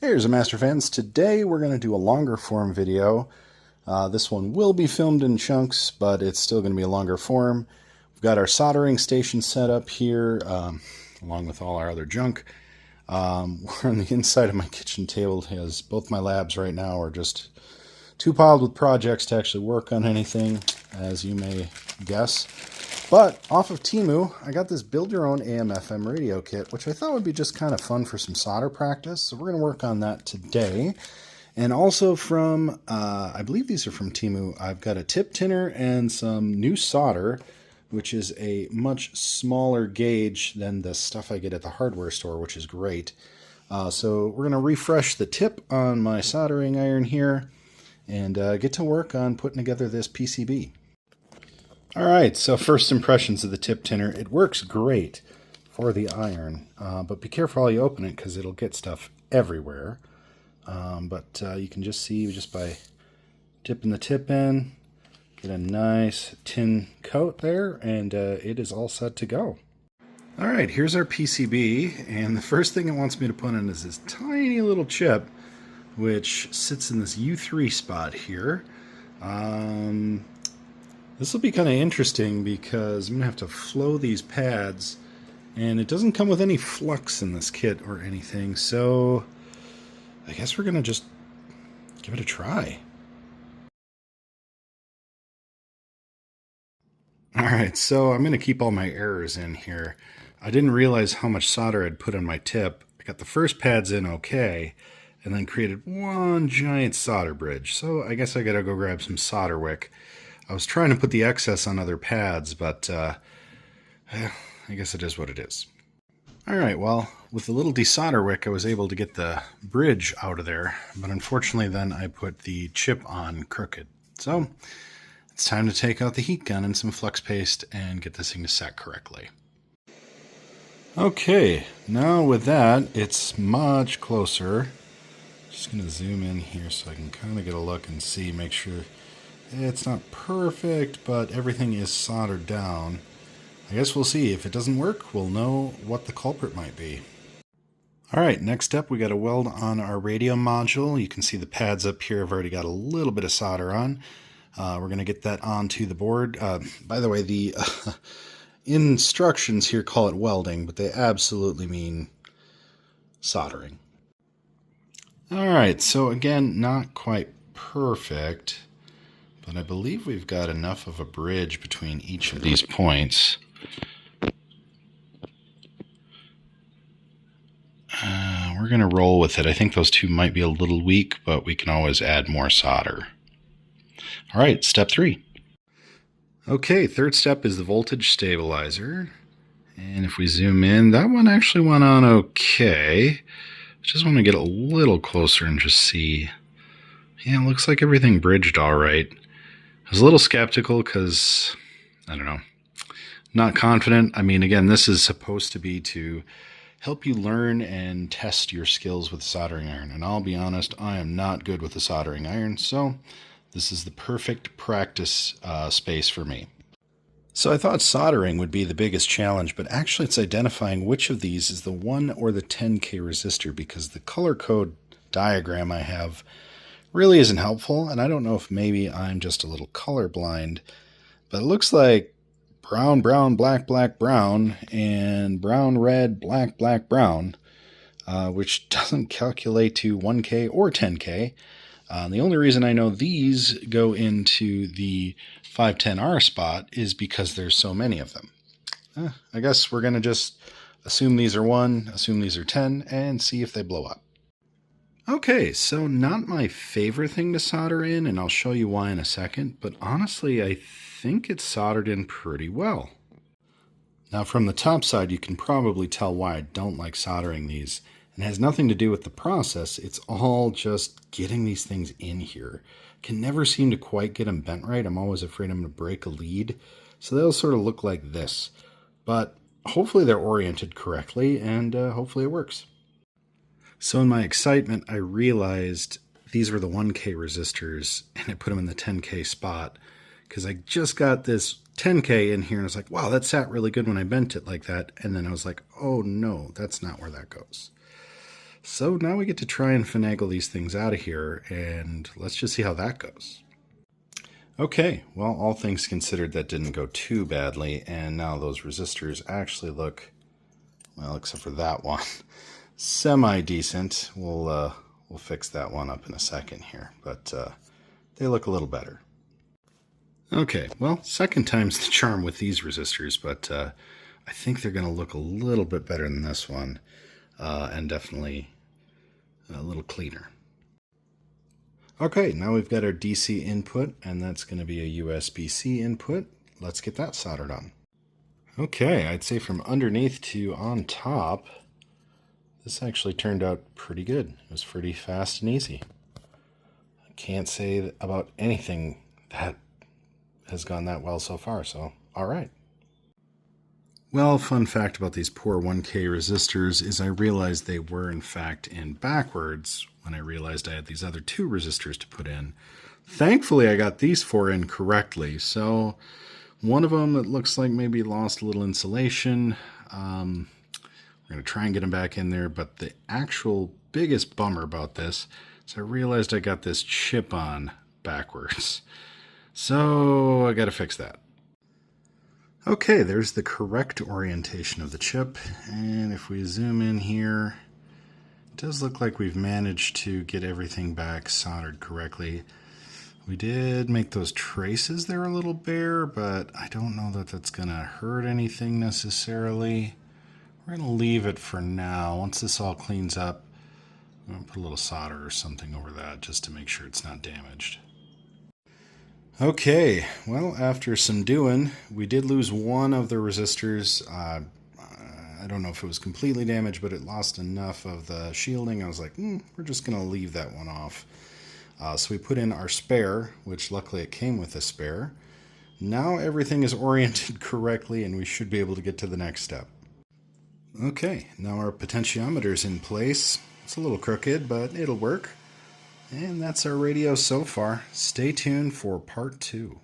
Here's a Master Fans. Today we're going to do a longer form video. This one will be filmed in chunks, but it's still going to be a longer form. We've got our soldering station set up here, along with all our other junk. We're on the inside of my kitchen table, as both my labs right now are just too piled with projects to actually work on anything, as you may guess. But off of Temu, I got this build your own AM/FM radio kit, which I thought would be just kind of fun for some solder practice. So we're going to work on that today. And also from, I believe these are from Temu, I've got a tip tinner and some new solder, which is a much smaller gauge than the stuff I get at the hardware store, which is great. So we're going to refresh the tip on my soldering iron here and get to work on putting together this PCB. Alright, so first impressions of the tip tinner. It works great for the iron, but be careful how you open it because it'll get stuff everywhere. But you can just see just by dipping the tip in, get a nice tin coat there, and it is all set to go. Alright, here's our PCB, and the first thing it wants me to put in is this tiny little chip, which sits in this U3 spot here. This will be kind of interesting because I'm going to have to flow these pads, and it doesn't come with any flux in this kit or anything, so I guess we're going to just give it a try. Alright, so I'm going to keep all my errors in here. I didn't realize how much solder I'd put on my tip. I got the first pads in okay, and then created one giant solder bridge, so I guess I got to go grab some solder wick. I was trying to put the excess on other pads, but I guess it is what it is. Alright, well, with the little desolder wick, I was able to get the bridge out of there, but unfortunately then I put the chip on crooked. So, it's time to take out the heat gun and some flux paste and get this thing to set correctly. Okay, now with that, it's much closer. Just going to zoom in here so I can kind of get a look and see, make sure it's not perfect, but everything is soldered down. I guess we'll see. If it doesn't work, we'll know what the culprit might be. Alright, next up we got to weld on our radio module. You can see the pads up here have already got a little bit of solder on. We're going to get that onto the board. By the way, the instructions here call it welding, but they absolutely mean soldering. Alright, so again, not quite perfect, but I believe we've got enough of a bridge between each of these points. We're going to roll with it. I think those two might be a little weak, but we can always add more solder. Alright, step 3. Okay, third step is the voltage stabilizer. And if we zoom in, that one actually went on okay. Just want to get a little closer and just see. Yeah, it looks like everything bridged all right. I was a little skeptical because, I don't know, not confident. I mean, again, this is supposed to be to help you learn and test your skills with soldering iron. And I'll be honest, I am not good with the soldering iron, so this is the perfect practice space for me. So I thought soldering would be the biggest challenge, but actually it's identifying which of these is the 1 or the 10K resistor, because the color code diagram I have really isn't helpful, and I don't know if maybe I'm just a little colorblind, but it looks like brown, brown, black, black, brown, and brown, red, black, black, brown, which doesn't calculate to 1K or 10K. The only reason I know these go into the 510R spot is because there's so many of them. I guess we're going to just assume these are 1, assume these are 10, and see if they blow up. Okay, so not my favorite thing to solder in, and I'll show you why in a second, but honestly, I think it's soldered in pretty well. Now from the top side, you can probably tell why I don't like soldering these. It has nothing to do with the process, it's all just getting these things in here. Can never seem to quite get them bent right. I'm always afraid I'm going to break a lead. So they'll sort of look like this. But hopefully they're oriented correctly, and hopefully it works. So in my excitement, I realized these were the 1K resistors, and I put them in the 10K spot, because I just got this 10K in here, and I was like, wow, that sat really good when I bent it like that. And then I was like, oh no, that's not where that goes. So now we get to try and finagle these things out of here, and let's just see how that goes. Okay, well, all things considered, that didn't go too badly, and now those resistors actually look, well, except for that one, semi-decent. We'll fix that one up in a second here, but they look a little better. Okay, well, second time's the charm with these resistors, but I think they're going to look a little bit better than this one, and definitely a little cleaner. Okay, now we've got our DC input, and that's going to be a USB-C input. Let's get that soldered on. Okay, I'd say from underneath to on top, this actually turned out pretty good. It was pretty fast and easy. I can't say about anything that has gone that well so far, so all right. Well, fun fact about these poor 1K resistors is I realized they were in fact in backwards when I realized I had these other 2 resistors to put in. Thankfully, I got these 4 in correctly, so one of them, it looks like maybe lost a little insulation. We're going to try and get them back in there, but the actual biggest bummer about this is I realized I got this chip on backwards. So I got to fix that. Okay, there's the correct orientation of the chip, and if we zoom in here, it does look like we've managed to get everything back soldered correctly. We did make those traces there a little bare, but I don't know that that's going to hurt anything necessarily. We're going to leave it for now. Once this all cleans up, I'm going to put a little solder or something over that just to make sure it's not damaged. Okay, well, after some doing, we did lose one of the resistors. I don't know if it was completely damaged, but it lost enough of the shielding. I was like, we're just going to leave that one off. So we put in our spare, which luckily it came with a spare. Now everything is oriented correctly, and we should be able to get to the next step. Okay, now our potentiometer is in place. It's a little crooked, but it'll work. And that's our radio so far. Stay tuned for part 2.